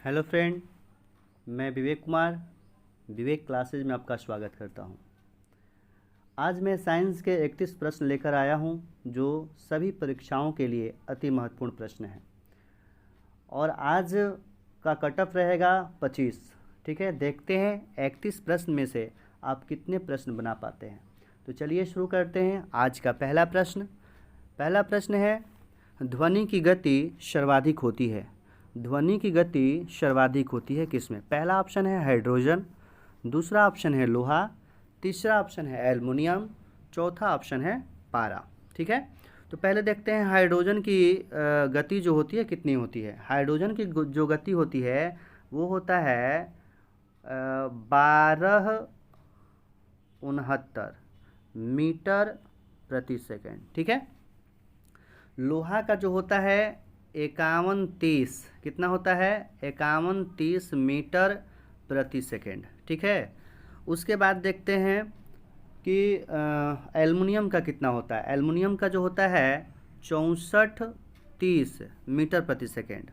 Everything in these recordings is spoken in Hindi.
हेलो फ्रेंड, मैं विवेक कुमार विवेक क्लासेज में आपका स्वागत करता हूं। आज मैं साइंस के 31 प्रश्न लेकर आया हूं जो सभी परीक्षाओं के लिए अति महत्वपूर्ण प्रश्न हैं और आज का कट ऑफ रहेगा 25। ठीक है, देखते हैं 31 प्रश्न में से आप कितने प्रश्न बना पाते हैं। तो चलिए शुरू करते हैं। आज का पहला प्रश्न है, ध्वनि की गति सर्वाधिक होती है। ध्वनि की गति सर्वाधिक होती है किसमें? पहला ऑप्शन है हाइड्रोजन, दूसरा ऑप्शन है लोहा, तीसरा ऑप्शन है एल्युमिनियम, चौथा ऑप्शन है पारा। ठीक है, तो पहले देखते हैं हाइड्रोजन की गति जो होती है कितनी होती है। हाइड्रोजन की जो गति होती है वो होता है 1269 मीटर प्रति सेकेंड। ठीक है, लोहा का जो होता है 5130, कितना होता है? 5130 मीटर प्रति सेकेंड। ठीक है, उसके बाद देखते हैं कि एल्युमिनियम का कितना होता है। एल्युमिनियम का जो होता है 6430 मीटर प्रति सेकेंड।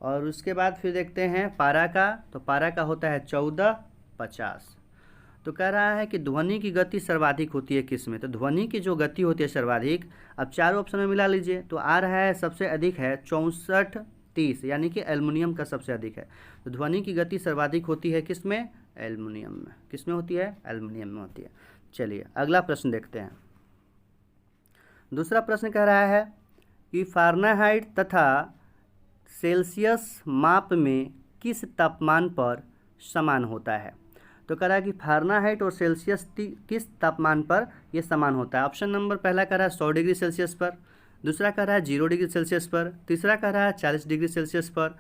और उसके बाद फिर देखते हैं पारा का, तो पारा का होता है 1450। तो कह रहा है कि ध्वनि की गति सर्वाधिक होती है किस में? तो ध्वनि की जो गति होती है सर्वाधिक, अब चारों ऑप्शन में मिला लीजिए तो आ रहा है सबसे अधिक है 6430, यानी कि एल्युमिनियम का सबसे अधिक है। तो ध्वनि की गति सर्वाधिक होती है किस में? एल्युमिनियम में। किस में होती है? एल्युमिनियम में होती है। चलिए अगला प्रश्न देखते हैं। दूसरा प्रश्न कह रहा है कि फ़ारेनहाइट तथा सेल्सियस माप में किस तापमान पर समान होता है? तो कह रहा है कि फ़ारेनहाइट और सेल्सियस किस तापमान पर ये समान होता है। ऑप्शन नंबर पहला कह रहा है 100 डिग्री सेल्सियस पर, दूसरा कह रहा है 0 डिग्री सेल्सियस पर, तीसरा कह रहा है 40 डिग्री सेल्सियस पर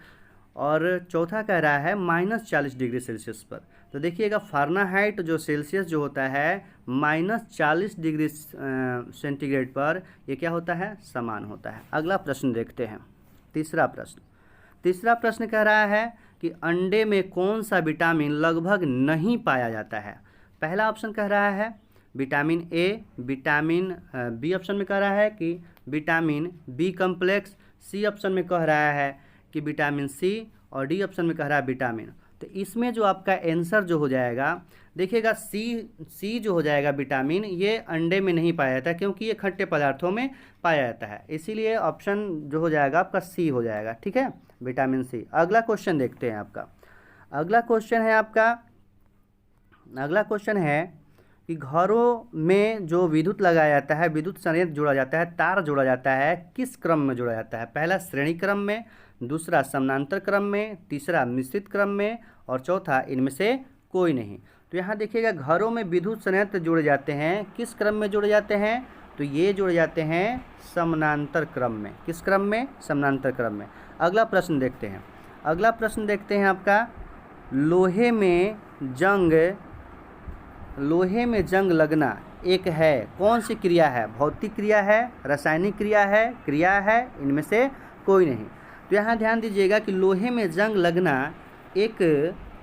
और चौथा कह रहा है -40 डिग्री सेल्सियस पर। तो देखिएगा फ़ारेनहाइट जो सेल्सियस जो होता है -40 डिग्री सेंटीग्रेड पर ये क्या होता है? समान होता है। अगला प्रश्न देखते हैं। तीसरा प्रश्न कह रहा है कि अंडे में कौन सा विटामिन लगभग नहीं पाया जाता है। पहला ऑप्शन कह रहा है vitamin A, vitamin B option में कह रहा है कि vitamin B complex, C option में कह रहा है कि विटामिन सी और डी ऑप्शन में कह रहा है विटामिन। तो इसमें जो आपका आंसर जो हो जाएगा, देखिएगा सी जो हो जाएगा विटामिन, ये अंडे में नहीं पाया जाता क्योंकि ये खट्टे पदार्थों में पाया जाता है, इसीलिए ऑप्शन जो हो जाएगा आपका सी हो जाएगा। ठीक है, विटामिन सी। अगला क्वेश्चन देखते हैं आपका। अगला क्वेश्चन है कि घरों में जो विद्युत लगाया जाता है, विद्युत संयंत्र जोड़ा जाता है, तार जोड़ा जाता है, किस क्रम में जोड़ा जाता है? पहला श्रेणी क्रम में, दूसरा समानांतर क्रम में, तीसरा मिश्रित क्रम में और चौथा इनमें से कोई नहीं। तो यहाँ देखिएगा घरों में विद्युत संयंत्र जोड़े जाते हैं, किस क्रम में जोड़े जाते हैं? तो ये जोड़े जाते हैं समानांतर क्रम में। किस क्रम में? समानांतर क्रम में। अगला प्रश्न देखते हैं आपका, लोहे में जंग लगना एक है, कौन सी क्रिया है? भौतिक क्रिया है, रासायनिक क्रिया है, इनमें से कोई नहीं। तो यहाँ ध्यान दीजिएगा कि लोहे में जंग लगना एक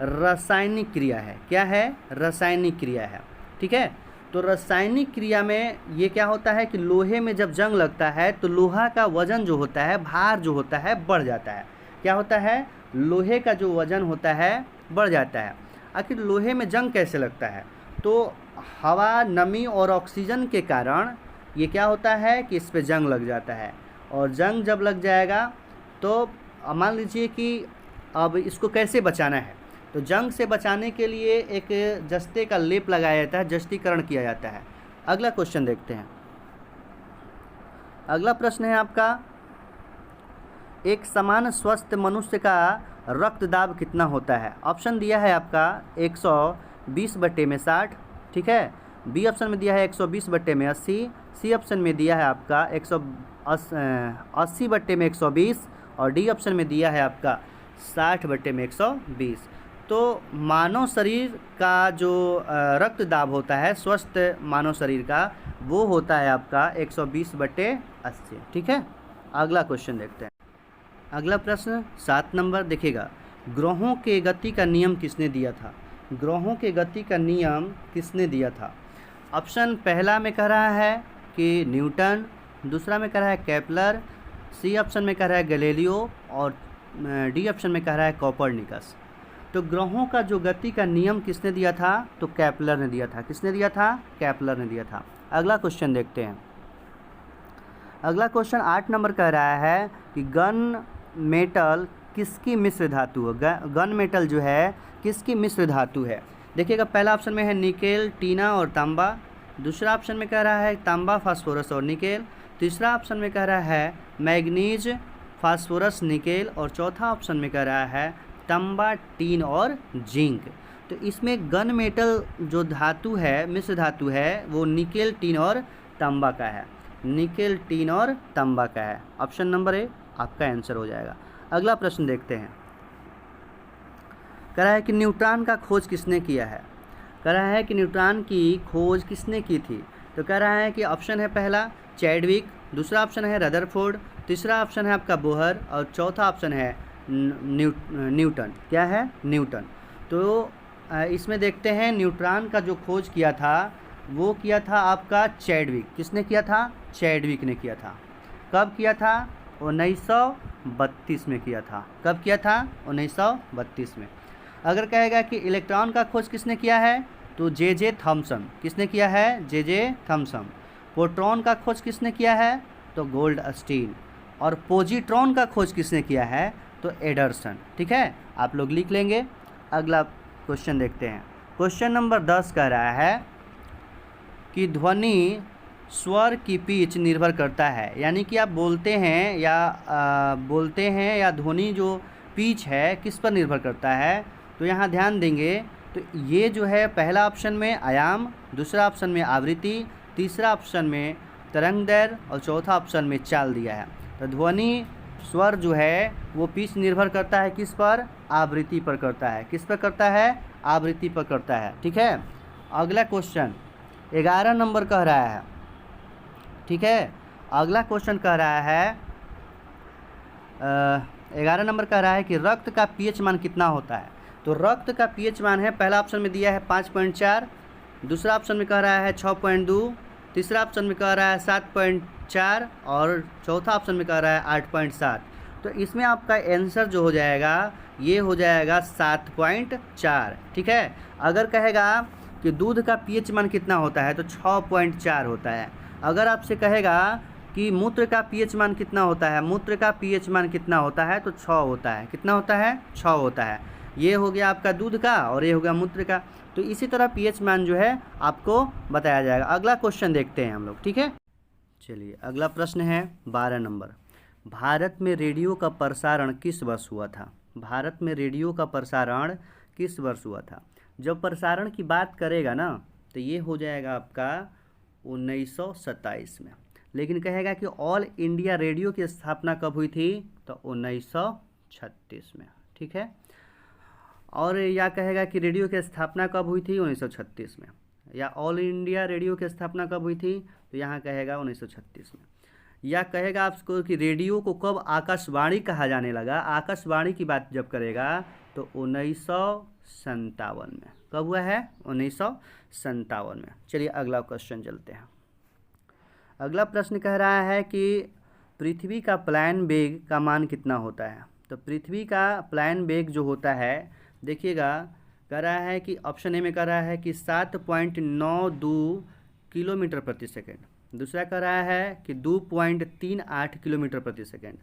रासायनिक क्रिया है। क्या है? रासायनिक क्रिया है। ठीक है, तो रासायनिक क्रिया में ये क्या होता है कि लोहे में जब जंग लगता है तो लोहा का वजन जो होता है, भार जो होता है बढ़ जाता है। क्या होता है? लोहे का जो वजन होता है बढ़ जाता है। आखिर लोहे में जंग कैसे लगता है? तो हवा, नमी और ऑक्सीजन के कारण ये क्या होता है कि इस पे जंग लग जाता है। और जंग जब लग जाएगा तो मान लीजिए कि अब इसको कैसे बचाना है, तो जंग से बचाने के लिए एक जस्ते का लेप लगाया जाता है, जस्तीकरण किया जाता है। अगला क्वेश्चन देखते हैं। अगला प्रश्न है आपका, एक समान स्वस्थ मनुष्य का रक्तदाब कितना होता है? ऑप्शन दिया है आपका 120/60। ठीक है, बी ऑप्शन में दिया है 120/80, सी ऑप्शन में दिया है आपका 180/120 और डी ऑप्शन में दिया है आपका 60/120। तो मानव शरीर का जो रक्तदाब होता है, स्वस्थ मानव शरीर का, वो होता है आपका 120/80। ठीक है, अगला क्वेश्चन देखते हैं। अगला प्रश्न 7 नंबर देखिएगा, ग्रहों के गति का नियम किसने दिया था? ग्रहों के गति का नियम किसने दिया था? ऑप्शन पहला में कह रहा है कि न्यूटन, दूसरा में कह रहा है केपलर, सी ऑप्शन में कह रहा है गैलीलियो और डी ऑप्शन में कह रहा है कोपरनिकस। तो ग्रहों का जो गति का नियम किसने दिया था? तो केपलर ने दिया था। किसने दिया था? केपलर ने दिया था। अगला क्वेश्चन देखते हैं। अगला क्वेश्चन 8 नंबर कह रहा है कि गन मेटल किसकी मिश्र धातु है? गन मेटल जो है किसकी मिश्र धातु है? देखिएगा, पहला ऑप्शन में है निकेल, टीना और तांबा। दूसरा ऑप्शन में कह रहा है तांबा, फास्फोरस और निकेल। तीसरा ऑप्शन में कह रहा है मैग्नीज, फास्फोरस, निकेल। और चौथा ऑप्शन में कह रहा है तांबा, टीन और जिंक। तो इसमें गन मेटल जो धातु है, मिश्र धातु है, वो निकेल, टीन और तांबा का है। निकेल, टीन और तांबा का है। ऑप्शन नंबर ए आपका आंसर हो जाएगा। अगला प्रश्न देखते हैं। कह रहा है कि न्यूट्रॉन का खोज किसने किया है? कह रहा है कि न्यूट्रॉन की खोज किसने की थी? तो कह रहा है कि ऑप्शन है पहला चैडविक, दूसरा ऑप्शन है रदरफोर्ड, तीसरा ऑप्शन है आपका बोहर और चौथा ऑप्शन है न्यूटन। क्या है? न्यूटन। तो इसमें देखते हैं न्यूट्रॉन का जो खोज किया था वो किया था आपका चैडविक। किसने किया था? चैडविक ने किया था। कब किया था? 1932 में किया था। कब किया था? 1932 में। अगर कहेगा कि इलेक्ट्रॉन का खोज किसने किया है तो जे थॉमसन। किसने किया है? J Thomson. प्रोटॉन का खोज किसने किया है? तो गोल्डस्टीन। और पॉजिट्रॉन का खोज किसने किया है? तो एडरसन। ठीक है, आप लोग लिख लेंगे। अगला क्वेश्चन देखते हैं। क्वेश्चन नंबर 10 कह रहा है कि ध्वनि स्वर की पिच निर्भर करता है। यानी कि आप बोलते हैं या ध्वनि जो पिच है किस पर निर्भर करता है? तो यहाँ ध्यान देंगे तो ये जो है पहला ऑप्शन में आयाम, दूसरा ऑप्शन में आवृत्ति, तीसरा ऑप्शन में तरंग दैर्घ्य और चौथा ऑप्शन में चाल दिया है। तो ध्वनि स्वर जो है वो पिच निर्भर करता है किस पर? आवृत्ति पर करता है। किस पर करता है? आवृत्ति पर करता है। ठीक है। अगला क्वेश्चन 11 नंबर कह रहा है। ठीक है, अगला क्वेश्चन कह रहा है 11 नंबर कह रहा है कि रक्त का पीएच मान कितना होता है? तो रक्त का पीएच मान है, पहला ऑप्शन में दिया है 5.4, दूसरा ऑप्शन में कह रहा है 6.2, तीसरा ऑप्शन में कह रहा है 7.4 और चौथा ऑप्शन में कह रहा है 8.7। तो इसमें आपका आंसर जो हो जाएगा ये हो जाएगा 7.4। ठीक है। अगर कहेगा कि दूध का पीएच मान कितना होता है तो 6.4 होता है। अगर आपसे कहेगा कि मूत्र का पीएच मान कितना होता है, मूत्र का पीएच मान कितना होता है तो 6 होता है। कितना होता है? 6 होता है। ये हो गया आपका दूध का और ये हो गया मूत्र का। तो इसी तरह पीएच मान जो है आपको बताया जाएगा। अगला क्वेश्चन देखते हैं हम लोग। ठीक है, चलिए अगला प्रश्न है 12 नंबर। भारत में रेडियो का प्रसारण किस वर्ष हुआ था? भारत में रेडियो का प्रसारण किस वर्ष हुआ था? जब प्रसारण की बात करेगा ना तो ये हो जाएगा आपका 1927 में। लेकिन कहेगा कि ऑल इंडिया रेडियो की स्थापना कब हुई थी? तो 1936 में। ठीक है। और या कहेगा कि रेडियो की स्थापना कब हुई थी? 1936 में। या ऑल इंडिया रेडियो की स्थापना कब हुई थी? तो यहाँ कहेगा 1936 में। या कहेगा आपको कि रेडियो को कब आकाशवाणी कहा जाने लगा? आकाशवाणी की बात जब करेगा तो 1957 में। कब हुआ है? 1957 में। चलिए अगला क्वेश्चन चलते हैं। अगला प्रश्न कह रहा है कि पृथ्वी का प्लान वेग का मान कितना होता है? तो पृथ्वी का प्लान वेग जो होता है देखिएगा, कह रहा है कि ऑप्शन ए में कह रहा है कि 7.92 किलोमीटर प्रति सेकेंड, दूसरा कह रहा है कि 2.38 किलोमीटर प्रति सेकेंड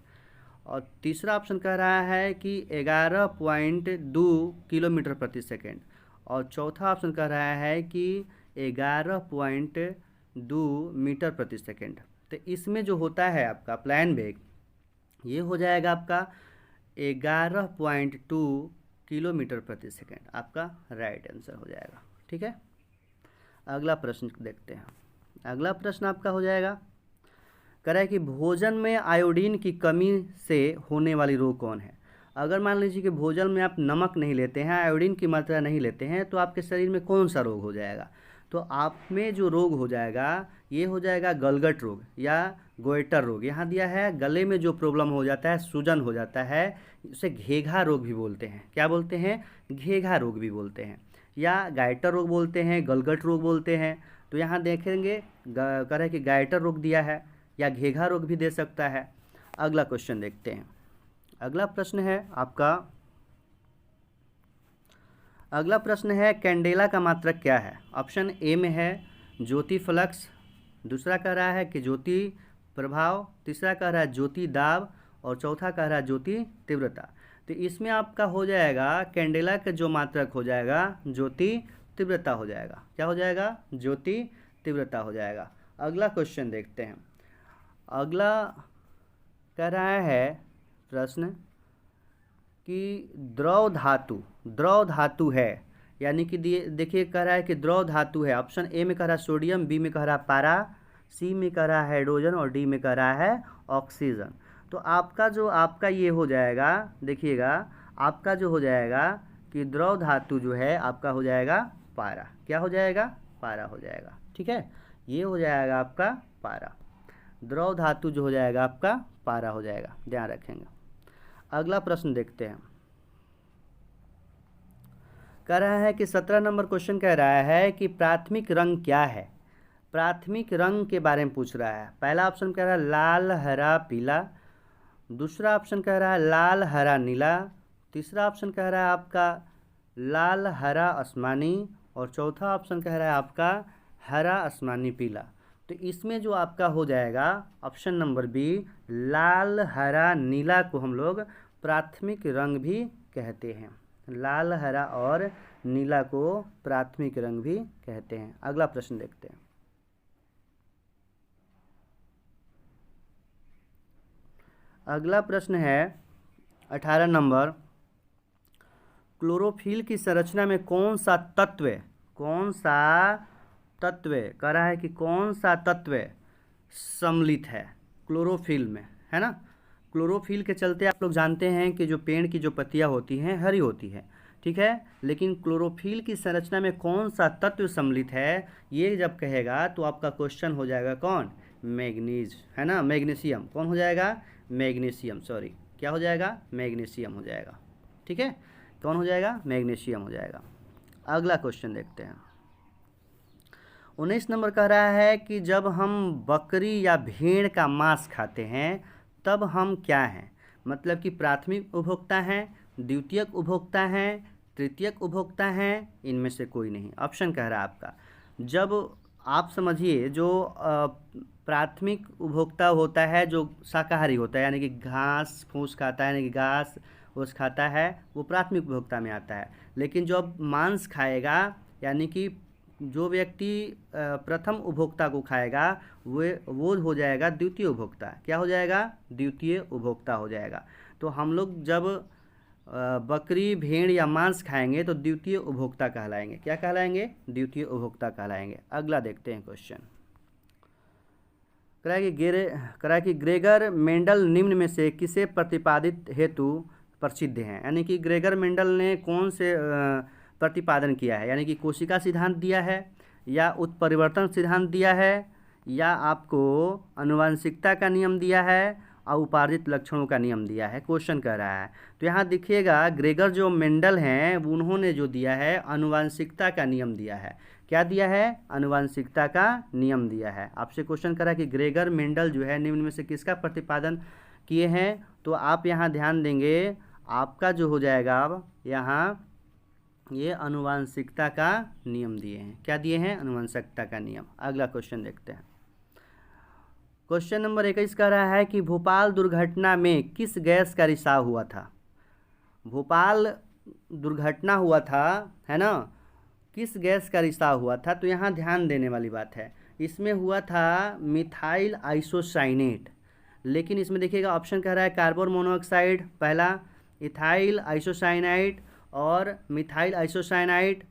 और तीसरा ऑप्शन कह रहा है कि 11.2 किलोमीटर प्रति सेकेंड और चौथा ऑप्शन कह रहा है कि 11.2 मीटर प्रति सेकेंड। तो इसमें जो होता है आपका प्लान वेग ये हो जाएगा आपका 11.2 किलोमीटर प्रति सेकेंड। आपका राइट आंसर हो जाएगा। ठीक है। अगला प्रश्न देखते हैं। अगला प्रश्न आपका हो जाएगा, कह रहा है कि भोजन में आयोडीन की कमी से होने वाली रोग कौन है? अगर मान लीजिए कि भोजन में आप नमक नहीं लेते हैं, आयोडीन की मात्रा नहीं लेते हैं तो आपके शरीर में कौन सा रोग हो जाएगा? तो आप में जो रोग हो जाएगा ये हो जाएगा गलगट रोग या गोइटर रोग। यहाँ दिया है गले में जो प्रॉब्लम हो जाता है, सूजन हो जाता है, उसे घेघा रोग भी बोलते हैं। क्या बोलते हैं? घेघा रोग भी बोलते हैं या गाइटर रोग बोलते हैं, गलगट रोग बोलते हैं। तो यहाँ देखेंगे कह रहे कि गाइटर रोग दिया है या घेघा रोग भी दे सकता है। अगला क्वेश्चन देखते हैं। अगला प्रश्न है आपका, अगला प्रश्न है कैंडेला का मात्रक क्या है। ऑप्शन ए में है ज्योति फ्लक्स, दूसरा कह रहा है कि ज्योति प्रभाव, तीसरा कह रहा है ज्योति दाब और चौथा कह रहा है ज्योति तीव्रता। तो इसमें आपका हो जाएगा कैंडेला का जो मात्रक हो जाएगा ज्योति तीव्रता हो जाएगा। क्या हो जाएगा? ज्योति तीव्रता हो जाएगा। अगला क्वेश्चन देखते हैं। अगला कह रहा है प्रश्न कि द्रव धातु है, यानी कि देखिए कह रहा है कि द्रव धातु है। ऑप्शन ए में कह रहा है सोडियम, बी में कह रहा है पारा, सी में कह रहा है हाइड्रोजन और डी में कह रहा है ऑक्सीजन। तो आपका ये हो जाएगा, देखिएगा आपका जो हो जाएगा कि द्रव धातु जो है आपका हो जाएगा पारा। क्या हो जाएगा? पारा हो जाएगा। ठीक है, ये हो जाएगा आपका पारा। द्रव धातु जो हो जाएगा आपका पारा हो जाएगा, ध्यान रखेंगे। अगला प्रश्न देखते हैं। कह रहा है कि 17 नंबर क्वेश्चन कह रहा है कि प्राथमिक रंग क्या है। प्राथमिक रंग के बारे में पूछ रहा है। पहला ऑप्शन कह रहा है लाल हरा पीला, दूसरा ऑप्शन कह रहा है लाल हरा नीला, तीसरा ऑप्शन कह रहा है आपका लाल हरा आसमानी और चौथा ऑप्शन कह रहा है आपका हरा आसमानी पीला। तो इसमें जो आपका हो जाएगा ऑप्शन नंबर बी लाल हरा नीला को हम लोग प्राथमिक रंग भी कहते हैं। लाल हरा और नीला को प्राथमिक रंग भी कहते हैं। अगला प्रश्न देखते हैं। अगला प्रश्न है 18 नंबर, क्लोरोफिल की संरचना में कौन सा तत्व कह रहा है कि कौन सा तत्व सम्मिलित है क्लोरोफिल में, है ना। क्लोरोफिल के चलते आप लोग जानते हैं कि जो पेड़ की जो पत्तियां होती हैं हरी होती है, ठीक है। लेकिन क्लोरोफिल की संरचना में कौन सा तत्व सम्मिलित है, ये जब कहेगा तो आपका क्वेश्चन हो जाएगा कौन? मैग्नीज, है ना, मैग्नीशियम। कौन हो जाएगा? मैग्नीशियम, सॉरी, क्या हो जाएगा? मैग्नीशियम हो जाएगा। ठीक है, कौन हो जाएगा? मैग्नीशियम हो जाएगा। अगला क्वेश्चन देखते हैं। 19 नंबर कह रहा है कि जब हम बकरी या भेड़ का मांस खाते हैं तब हम क्या हैं? मतलब कि प्राथमिक उपभोक्ता हैं, द्वितीयक उपभोक्ता हैं, तृतीयक उपभोक्ता हैं, इनमें से कोई नहीं। ऑप्शन कह रहा है आपका, जब आप समझिए जो प्राथमिक उपभोक्ता होता है जो शाकाहारी होता है, यानी कि घास फूस खाता है, यानी कि घास फूस खाता है, वो प्राथमिक उपभोक्ता में आता है। लेकिन जो अब मांस खाएगा, यानी कि जो व्यक्ति प्रथम उपभोक्ता को खाएगा वो हो जाएगा द्वितीय उपभोक्ता। क्या हो जाएगा? द्वितीय उपभोक्ता हो जाएगा। तो हम लोग जब बकरी भेड़ या मांस खाएंगे तो द्वितीय उपभोक्ता कहलाएंगे। क्या कहलाएंगे? द्वितीय उपभोक्ता कहलाएंगे। अगला देखते हैं क्वेश्चन। करा कि ग्रेगर मेंडल निम्न में से किसे प्रतिपादित हेतु प्रसिद्ध हैं? यानी कि ग्रेगर मेंडल ने कौन से प्रतिपादन किया है, यानी कि कोशिका सिद्धांत दिया है या उत्परिवर्तन सिद्धांत दिया है या आपको आनुवंशिकता का नियम दिया है और उपार्जित लक्षणों का नियम दिया है, क्वेश्चन कह रहा है। तो यहाँ देखिएगा ग्रेगर जो मेंडल हैं उन्होंने जो दिया है आनुवंशिकता का नियम दिया है। क्या दिया है? आनुवंशिकता का नियम दिया है। आपसे क्वेश्चन करा कि ग्रेगर मेंडल जो है निम्न में से किसका प्रतिपादन किए हैं, तो आप यहाँ ध्यान देंगे, आपका जो हो जाएगा अब यहाँ ये आनुवंशिकता का नियम दिए हैं। क्या दिए हैं? आनुवंशिकता का नियम। अगला क्वेश्चन देखते हैं। क्वेश्चन नंबर 21 कह रहा है कि भोपाल दुर्घटना में किस गैस का रिसाव हुआ था? भोपाल दुर्घटना हुआ था, है ना, किस गैस का रिसाव हुआ था? तो यहाँ ध्यान देने वाली बात है, इसमें हुआ था मिथाइल आइसोसाइनेट। लेकिन इसमें देखिएगा ऑप्शन कह रहा है कार्बन मोनोऑक्साइड पहला, इथाइल आइसोसाइनाइड और मिथाइल आइसोसाइनाइड,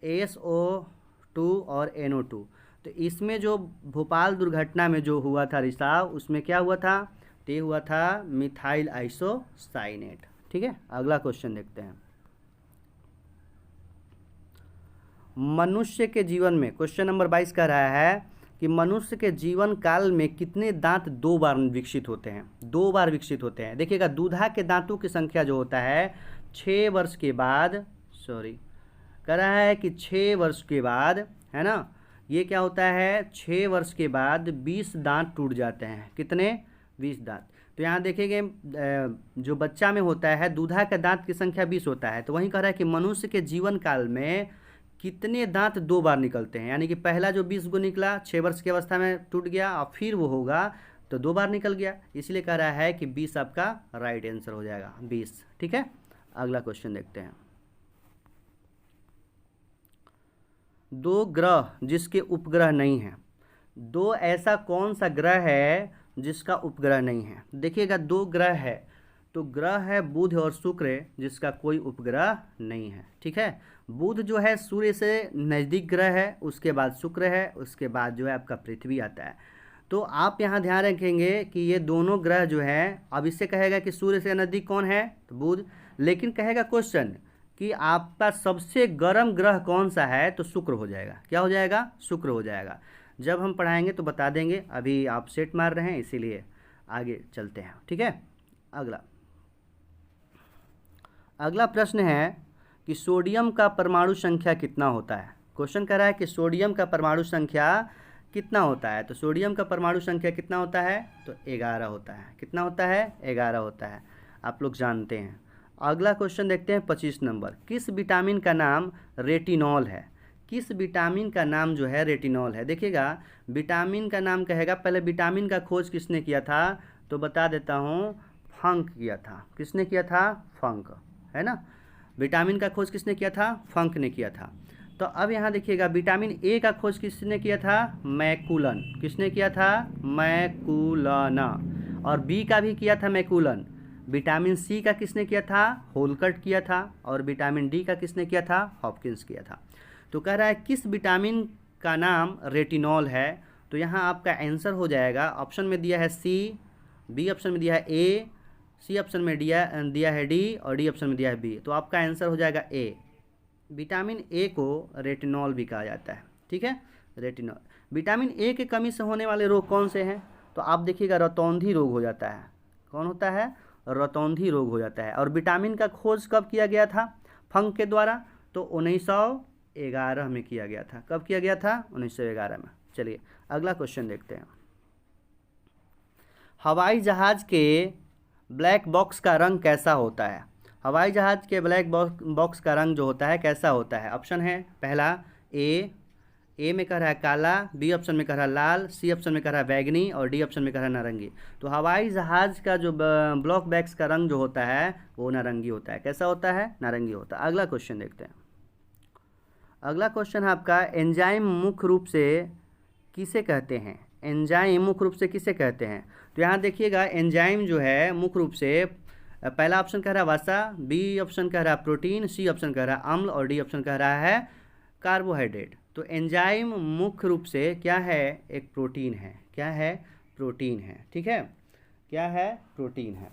SO2 और NO2। तो इसमें जो भोपाल दुर्घटना में जो हुआ था रिसाव, उसमें क्या हुआ था? तो ये हुआ था मिथाइल आइसोसाइनेट। ठीक है, अगला क्वेश्चन देखते हैं। मनुष्य के जीवन में क्वेश्चन नंबर 22 कह रहा है कि मनुष्य के जीवन काल में कितने दांत 2 बार विकसित होते हैं? 2 बार विकसित होते हैं। देखिएगा दूधा के दांतों की संख्या जो होता है 6 वर्ष के बाद, सॉरी कह रहा है कि 6 वर्ष के बाद, है ना, ये क्या होता है 6 वर्ष के बाद 20 दांत टूट जाते हैं। कितने? 20 दांत। तो यहाँ देखेंगे जो बच्चा में होता है दूधा का दांत की संख्या 20 होता है, तो वहीं कह रहा है कि मनुष्य के जीवन काल में कितने दांत 2 बार निकलते हैं, यानी कि पहला जो 20 गो निकला 6 वर्ष की अवस्था में टूट गया और फिर वो होगा तो 2 बार निकल गया, इसलिए कह रहा है कि 20 आपका राइट आंसर हो जाएगा 20। ठीक है, अगला क्वेश्चन देखते हैं। 2 ग्रह जिसके उपग्रह नहीं है, 2 ऐसा कौन सा ग्रह है जिसका उपग्रह नहीं है। देखिएगा 2 ग्रह है, तो ग्रह है बुध और शुक्र जिसका कोई उपग्रह नहीं है। ठीक है, बुध जो है सूर्य से नज़दीक ग्रह है, उसके बाद शुक्र है, उसके बाद जो है आपका पृथ्वी आता है। तो आप यहाँ ध्यान रखेंगे कि ये दोनों ग्रह जो हैं, अब इससे कहेगा कि सूर्य से नज़दीक कौन है तो बुध, लेकिन कहेगा क्वेश्चन कि आपका सबसे गर्म ग्रह कौन सा है तो शुक्र हो जाएगा। क्या हो जाएगा? शुक्र हो जाएगा। जब हम पढ़ाएंगे तो बता देंगे, अभी आप सेट मार रहे हैं इसीलिए आगे चलते हैं। ठीक है, अगला प्रश्न है कि सोडियम का परमाणु संख्या कितना होता है। क्वेश्चन कह रहा है कि सोडियम का परमाणु संख्या कितना होता है, तो सोडियम का परमाणु संख्या कितना होता है तो 11 होता है। कितना होता है? 11 होता है, आप लोग जानते हैं। अगला क्वेश्चन देखते हैं 25 नंबर। किस विटामिन का नाम रेटिनॉल है? किस विटामिन का नाम जो है रेटिनॉल है। देखिएगा विटामिन का नाम कहेगा, पहले विटामिन का खोज किसने किया था तो बता देता हूँ, फंक किया था। किसने किया था? फंक, है ना। विटामिन का खोज किसने किया था? फंक ने किया था। तो अब यहाँ देखिएगा विटामिन ए का खोज किसने किया था? मैकुलन। किसने किया था? मैकुलन। और बी का भी किया था मैकुलन। विटामिन सी का किसने किया था? होलकर्ट किया था। और विटामिन डी का किसने किया था? हॉपकिंस किया था। तो कह रहा है किस विटामिन का नाम रेटिनॉल है, तो यहाँ आपका आंसर हो जाएगा, ऑप्शन में दिया है सी, बी ऑप्शन में दिया है ए, सी ऑप्शन में दिया है डी और डी ऑप्शन में दिया है बी। तो आपका आंसर हो जाएगा ए। विटामिन ए को रेटिनॉल भी कहा जाता है। ठीक है, रेटिनॉल। विटामिन ए की कमी से होने वाले रोग कौन से हैं, तो आप देखिएगा रतौंधी रोग हो जाता है। कौन होता है? रतौंधी रोग हो जाता है। और विटामिन का खोज कब किया गया था? फंक के द्वारा, तो 1911 में किया गया था। कब किया गया था? 1911 में। चलिए अगला क्वेश्चन देखते हैं। हवाई जहाज़ के ब्लैक बॉक्स का रंग कैसा होता है? हवाई जहाज़ के ब्लैक बॉक्स का रंग जो होता है कैसा होता है? ऑप्शन है पहला ए में कह रहा है काला, बी ऑप्शन में कह रहा है लाल, सी ऑप्शन में कह रहा है बैगनी और डी ऑप्शन में कह रहा है नारंगी। तो हवाई जहाज़ का जो ब्लैक बॉक्स का रंग जो होता है वो नारंगी होता है। कैसा होता है? नारंगी होता है। अगला क्वेश्चन देखते हैं। अगला क्वेश्चन है आपका, एंजाइम मुख्य रूप से किसे कहते हैं? एंजाइम मुख्य रूप से किसे कहते हैं? तो यहाँ देखिएगा एंजाइम जो है मुख्य रूप से, पहला ऑप्शन कह रहा है वसा, बी ऑप्शन कह रहा है प्रोटीन, सी ऑप्शन कह रहा है अम्ल और डी ऑप्शन कह रहा है कार्बोहाइड्रेट। तो एंजाइम मुख्य रूप से क्या है? एक प्रोटीन है। क्या है? प्रोटीन है। ठीक है, क्या है? प्रोटीन है।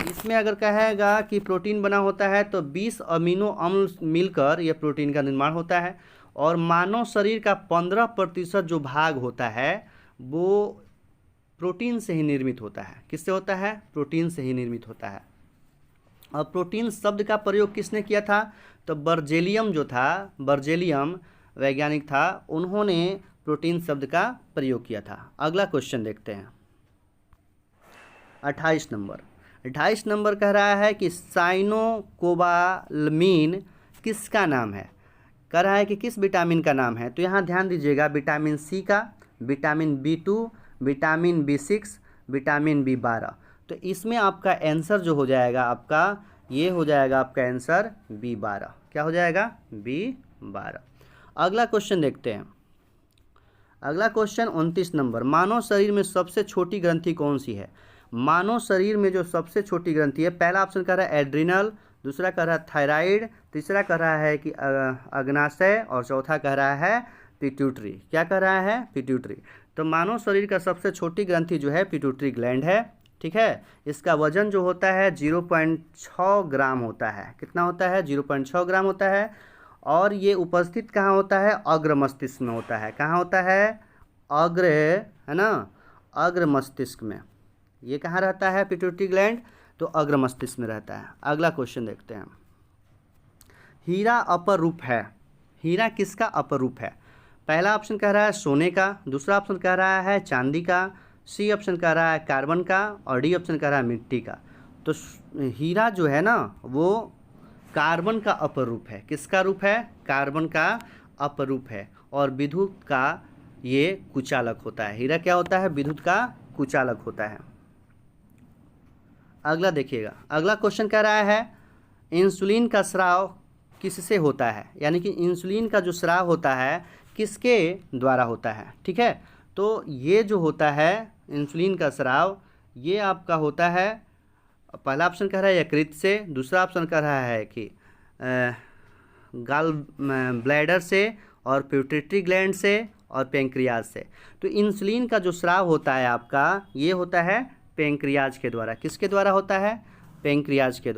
इसमें अगर कहेगा कि प्रोटीन बना होता है तो 20 अमीनो अम्ल मिलकर यह प्रोटीन का निर्माण होता है। और मानव शरीर का 15% जो भाग होता है वो प्रोटीन से ही निर्मित होता है। किससे होता है? प्रोटीन से ही निर्मित होता है। और प्रोटीन शब्द का प्रयोग किसने किया था? तो बर्जेलियम जो था, बर्जेलियम वैज्ञानिक था, उन्होंने प्रोटीन शब्द का प्रयोग किया था। अगला क्वेश्चन देखते हैं 28 नंबर। 28 नंबर कह रहा है कि साइनोकोबालमीन किसका नाम है? कह रहा है कि किस विटामिन का नाम है। तो यहाँ ध्यान दीजिएगा, विटामिन सी का, vitamin B2, vitamin B6, vitamin B12। तो इसमें आपका आंसर जो हो जाएगा आपका, ये हो जाएगा आपका आंसर B12। क्या हो जाएगा? B12। अगला क्वेश्चन देखते हैं। अगला क्वेश्चन 29 नंबर। मानव शरीर में सबसे छोटी ग्रंथि कौन सी है? मानव शरीर में जो सबसे छोटी ग्रंथि है, पहला ऑप्शन कह रहा है एड्रिनल, दूसरा कह रहा है थायराइड, तीसरा कह रहा है कि अग्नाशय और चौथा कह रहा है पिट्यूटरी। क्या कह रहा है? पिट्यूटरी। तो मानव शरीर का सबसे छोटी ग्रंथि जो है पिट्यूटरी ग्लैंड है। ठीक है, इसका वजन जो होता है 0.6 ग्राम होता है। कितना होता है? 0.6 ग्राम होता है। और ये उपस्थित कहाँ होता है? अग्र मस्तिष्क में होता है। कहाँ होता है? अग्र, है ना, अग्र मस्तिष्क में। ये कहाँ रहता है पिट्यूटरी ग्लैंड? तो अग्र मस्तिष्क में रहता है। अगला क्वेश्चन देखते हैं। हीरा अपर रूप है। हीरा किसका अपर रूप है? पहला ऑप्शन कह रहा है सोने का, दूसरा ऑप्शन कह रहा है चांदी का, सी ऑप्शन कह रहा है कार्बन का और डी ऑप्शन कह रहा है मिट्टी का। तो हीरा जो है ना वो कार्बन का अपरूप है। किसका रूप है? कार्बन का अपरूप है। और विद्युत का ये कुचालक होता है। हीरा क्या होता है? विद्युत का कुचालक होता है। अगला देखिएगा, अगला क्वेश्चन कह रहा है इंसुलिन का स्राव किससे होता है, यानी कि इंसुलिन का जो स्राव होता है किसके द्वारा होता है। ठीक है, तो ये जो होता है इंसुलिन का स्राव ये आपका होता है, पहला ऑप्शन कह रहा है यकृत से, दूसरा ऑप्शन कह रहा है कि गाल ब्लैडर से और पिट्यूटरी ग्लैंड से और पेंक्रियाज से। तो इंसुलिन का जो स्राव होता है आपका ये होता है पेंक्रियाज के द्वारा। किसके द्वारा होता है? पेंक्रियाज के द्वारा।